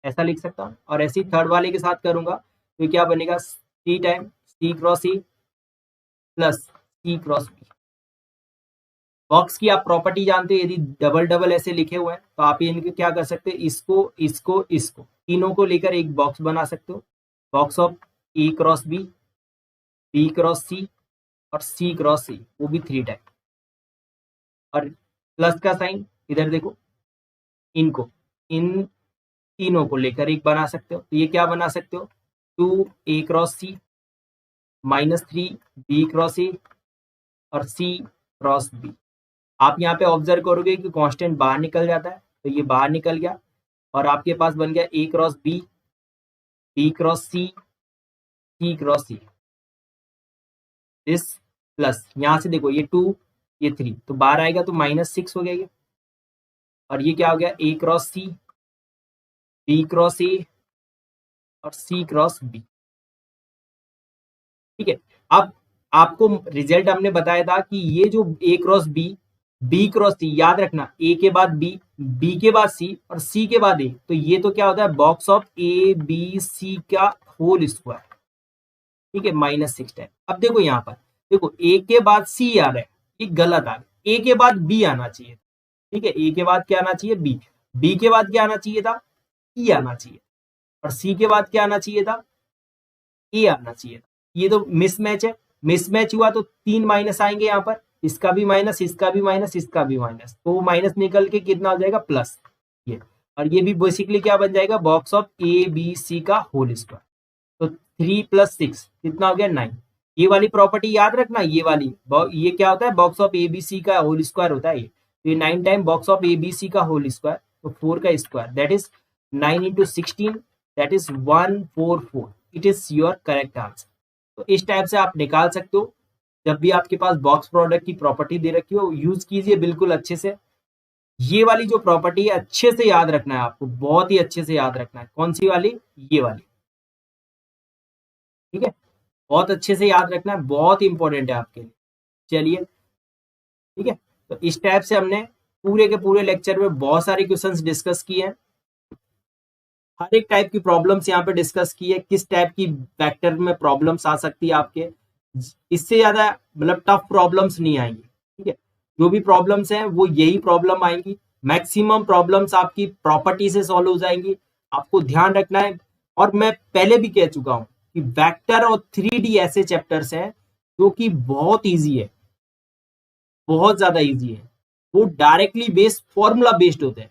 Speaker 1: ऐसा लिख सकता हूँ। और ऐसे ही थर्ड वाले के साथ करूंगा तो क्या बनेगा, सी टाइम सी क्रॉस सी प्लस सी क्रॉस बी। बॉक्स की आप प्रॉपर्टी जानते हैं, यदि डबल डबल ऐसे लिखे हुए हैं तो आप इनके क्या कर सकते हैं, इसको इसको इसको तीनों को लेकर एक बॉक्स बना सकते हो। Box of A cross B cross C और सी क्रॉस सी, वो भी 3 टाइम। और प्लस का साइन इधर देखो, इनको इन तीनों को लेकर एक बना सकते हो। तो ये क्या बना सकते हो, 2 A cross C -3 B cross A और सी क्रॉस बी। आप यहाँ पे ऑब्जर्व करोगे कि कांस्टेंट बाहर निकल जाता है, तो ये बाहर निकल गया और आपके पास बन गया A cross B cross C cross C, this plus यहाँ से देखो ये 2 ये 3 तो बाहर आएगा तो -6 हो गया ये। और ये क्या हो गया, A cross C B cross A और सी क्रॉस बी। ठीक है, अब आपको रिजल्ट हमने बताया था कि ये जो ए क्रॉस बी क्रॉस सी, याद रखना ए के बाद बी के बाद सी और सी के बाद ए, तो ये तो क्या होता है, box of a b c का होल स्क्वायर। ठीक है, -6 टाइम। अब देखो यहाँ पर देखो ए के बाद सी आ रहा है, ये गलत आ गया, ए के बाद बी आना चाहिए। ठीक है, ए के बाद क्या आना चाहिए, बी के बाद क्या आना चाहिए था, ई आना चाहिए, और सी के बाद क्या आना चाहिए था, ए आना चाहिए था। ये तो मिसमैच है, मिसमैच हुआ तो 3 माइनस आएंगे यहाँ पर, इसका भी माइनस इसका भी माइनस इसका भी माइनस, तो वो माइनस निकल के कितना हो जाएगा, प्लस ये। और ये भी बेसिकली क्या बन जाएगा, box of a b c का होल स्क्वायर। तो 3 + 6 कितना हो गया, 9। ये वाली प्रॉपर्टी याद रखना, ये वाली ये क्या होता है, box of a b c का होल स्क्वायर होता है ये 9 time box of a b c का होल स्क्वायर, तो 4 का square that is 9 × 16 that is 144। It is your correct answer. तो इस टाइप से आप निकाल सकते हो। जब भी आपके पास बॉक्स प्रोडक्ट की प्रॉपर्टी दे रखी हो, यूज कीजिए बिल्कुल अच्छे से। ये वाली जो प्रॉपर्टी है अच्छे से याद रखना है आपको, बहुत ही अच्छे से याद रखना है। कौन सी वाली, ये वाली। ठीक है, बहुत अच्छे से याद रखना है, बहुत इंपॉर्टेंट है आपके लिए। चलिए ठीक है, तो इस टाइप से हमने पूरे के पूरे लेक्चर में बहुत सारे क्वेश्चंस डिस्कस किए हैं, हर एक टाइप की प्रॉब्लम्स यहाँ पे डिस्कस की है, किस टाइप की वेक्टर में प्रॉब्लम्स आ सकती है आपके। इससे ज्यादा मतलब टफ प्रॉब्लम्स नहीं आएंगी। ठीक है, जो भी प्रॉब्लम्स हैं वो यही प्रॉब्लम आएंगी, मैक्सिमम प्रॉब्लम्स आपकी प्रॉपर्टी से सॉल्व हो जाएंगी। आपको ध्यान रखना है, और मैं पहले भी कह चुका हूं कि वेक्टर और 3D ऐसे चैप्टर्स हैं जो कि बहुत इजी है, बहुत ज्यादा इजी है। वो डायरेक्टली बेस्ड फॉर्मूला बेस्ड होते हैं,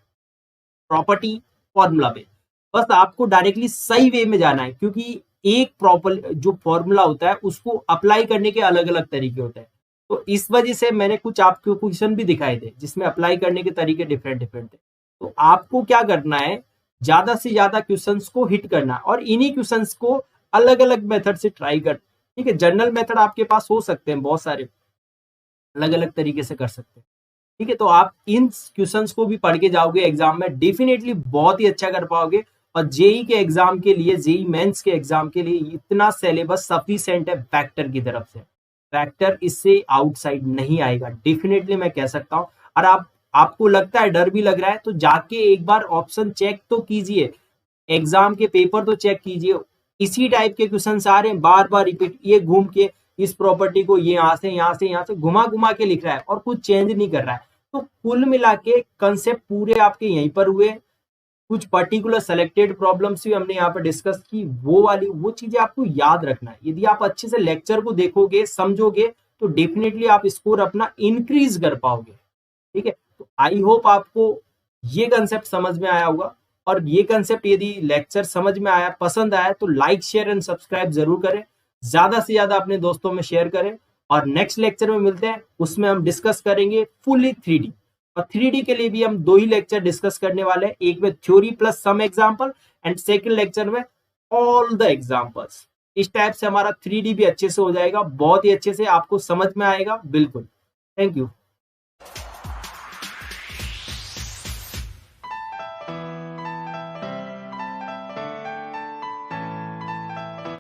Speaker 1: प्रॉपर्टी फॉर्मूला बेस्ड। बस आपको डायरेक्टली सही वे में जाना है, क्योंकि एक प्रॉपर जो फॉर्मूला होता है उसको अप्लाई करने के अलग अलग तरीके होते हैं। तो इस वजह से मैंने कुछ आपको क्वेश्चन भी दिखाए थे जिसमें अप्लाई करने के तरीके डिफरेंट डिफरेंट थे। तो आपको क्या करना है, ज्यादा से ज्यादा क्वेश्चंस को हिट करना, और इन्हीं क्वेश्चंस को अलग अलग मेथड से ट्राई कर। ठीक है, जनरल मेथड आपके पास हो सकते हैं, बहुत सारे अलग अलग तरीके से कर सकते हैं। ठीक है, तो आप इन क्वेश्चंस को भी पढ़ के जाओगे एग्जाम में, डेफिनेटली बहुत ही अच्छा कर पाओगे। और जेई के एग्जाम के लिए, जेई मेंस के एग्जाम के लिए इतना सिलेबस सफिशिएंट है वेक्टर की तरफ से। वेक्टर इससे आउटसाइड नहीं आएगा, डेफिनेटली मैं कह सकता हूं। और आपको लगता है, डर भी लग रहा है, तो जाके एक बार ऑप्शन चेक तो कीजिए, एग्जाम के पेपर तो चेक कीजिए। इसी टाइप के क्वेश्चन आ रहे हैं बार बार रिपीट, ये घूम के इस प्रॉपर्टी को ये यहाँ से घुमा घुमा के लिख रहा है और कुछ चेंज नहीं कर रहा है। तो कुल मिला के कंसेप्ट पूरे आपके यहीं पर हुए। कुछ पर्टिकुलर सेलेक्टेड प्रॉब्लम्स भी हमने यहाँ पर डिस्कस की, वो चीजें आपको याद रखना है। यदि आप अच्छे से लेक्चर को देखोगे, समझोगे, तो डेफिनेटली आप स्कोर अपना इंक्रीज कर पाओगे। ठीक है, तो आई होप आपको ये कंसेप्ट समझ में आया होगा। और ये कंसेप्ट यदि लेक्चर समझ में आया, पसंद आया, तो लाइक शेयर एंड सब्सक्राइब जरूर करें, ज्यादा से ज्यादा अपने दोस्तों में शेयर करें। और नेक्स्ट लेक्चर में मिलते हैं, उसमें हम डिस्कस करेंगे फुली 3D। और 3D के लिए भी हम 2 ही लेक्चर डिस्कस करने वाले हैं, एक में theory plus some example, and second lecture में ऑल द एग्जांपल्स। इस टाइप से हमारा 3D भी अच्छे से हो जाएगा, बहुत ही अच्छे से आपको समझ में आएगा। बिल्कुल, थैंक यू।